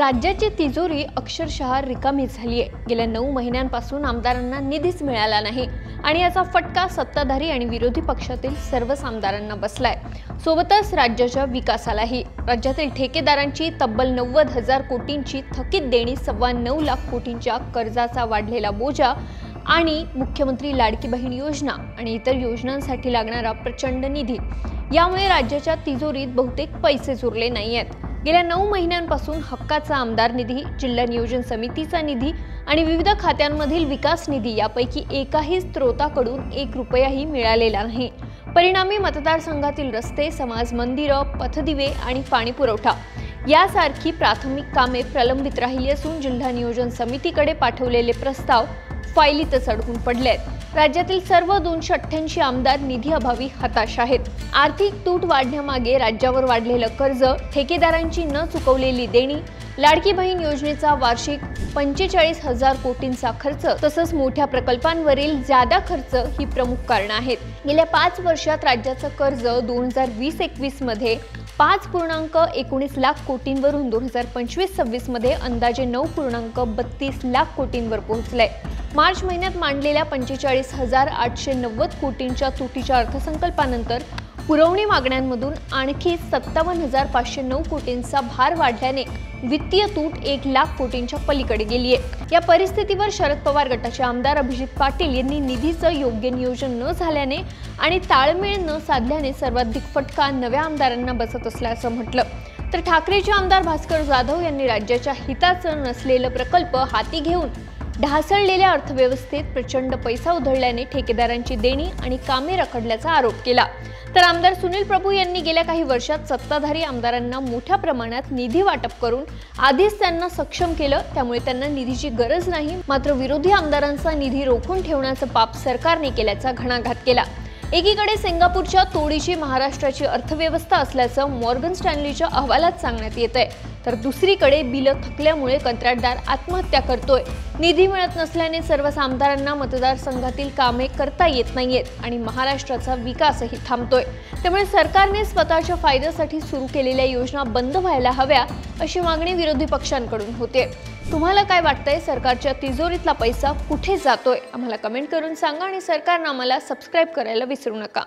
राज्याची तिजोरी अक्षरशः रिकामी झाली आहे। गेल्या 9 महिन्यांपासून आमदारांना निधीच मिळाला नाही आणि याचा फटका सत्ताधारी आणि विरोधी पक्षातील सर्वच आमदारांना बसलाय। सोबतच राज्याच्या विकासालाही। राज्यातील ठेकेदारांची तब्बल 90,000 कोटींची थकीत देणी, 9.25 लाख कोटींच्या कर्जाचा वाढलेला बोजा आणि मुख्यमंत्री लाडकी बहीण योजना आणि इतर योजनांसाठी लागणारा प्रचंड निधी, यामुळे राज्याच्या तिजोरीत बहुतेक पैसेच उरले नाहीयेत। गेल्या 9 महिन्यांपासून हक्काचा आमदार निधी, जिल्हा नियोजन समितीचा निधी आणि विविध खात्यांमधील विकास निधी यापैकी एकाही स्रोताकडून 1 रुपयाही मिळालेला नाही। परिणामी मतदारसंघातील रस्ते, समाज मंदिरं, पथदिवे आणि पाणी पुरवठा यासारखी प्राथमिक कामे प्रलंबित राहिली असून जिल्हा नियोजन समितीकडे पाठवलेले प्रस्ताव फाईलीतच अडकून पडलेत। राज्यातील सर्व 288 आमदार निधी अभावी हताश आहेत। आर्थिक तूट वाढण्यामागे राज्यावर वाढलेलं कर्ज, ठेकेदारांची न चुकवलेली देणी, लाडकी बहीण योजनेचा वार्षिक 45,000 कोटींचा खर्च तसंच मोठ्या प्रकल्पांवरील जादा खर्च ही प्रमुख कारणं आहेत। गेल्या 5 वर्षात राज्याचं कर्ज 2020-21 मध्ये 5.19 लाख कोटींवरून 2025-26 मध्ये अंदाजे 9.32 लाख कोटींवर पोहोचलंय। मार्च महिन्यात मांडलेल्या 45,890 कोटींच्या तुटीच्या अर्थसंकल्पानंतर पुरवणी मागण्यांमधून आणखी 57,509 कोटींचा भार वाढल्याने वित्तीय तूट 1 लाख कोटींच्या पलीकडे गेली आहे। या परिस्थितीवर शरद पवार गटाचे आमदार अभिजित पाटील यांनी निधीचं योग्य नियोजन न झाल्याने आणि ताळमेळ न साधल्याने सर्वाधिक फटका नव्या आमदारांना बसत असल्याचं म्हटलं। तर ठाकरेचे आमदार भास्कर जाधव यांनी राज्याच्या हिताचं नसलेलं प्रकल्प हाती घेऊन ढासळलेल्या अर्थव्यवस्थेत प्रचंड पैसा उधळल्याने ठेकेदारांची देणी आणि कामे रखडल्याचा आरोप केला। तर आमदार सुनील प्रभू यांनी गेल्या काही वर्षात सत्ताधारी आमदारांना मोठ्या प्रमाणात निधी वाटप करून आधीच त्यांना सक्षम केलं, त्यामुळे त्यांना निधीची गरज नाही, मात्र विरोधी आमदारांचा निधी रोखून ठेवण्याचं पाप सरकारने केल्याचा घणाघात केला। एकीकडे सिंगापूरच्या तोडीची महाराष्ट्राची अर्थव्यवस्था असल्याचं मॉर्गन स्टॅनलीच्या अहवालात सांगण्यात येतंय, तर दुसरीकडे बिलं थकल्यामुळे कंत्राटदार आत्महत्या करतोय। निधी मिळत नसल्याने सर्वच आमदारांना मतदारसंघातील कामे करता येत नाहीयेत आणि महाराष्ट्राचा विकासही थांबतोय। त्यामुळे सरकारने स्वतःच्या फायद्यासाठी सुरू केलेल्या योजना बंद व्हायला हव्या अशी मागणी विरोधी पक्षांकडून होते। तुम्हाला काय वाटतंय? सरकारच्या तिजोरीतला पैसा कुठे जातोय? आम्हाला कमेंट करून सांगा आणि सरकारनं आम्हाला सबस्क्राईब करायला विसरू नका।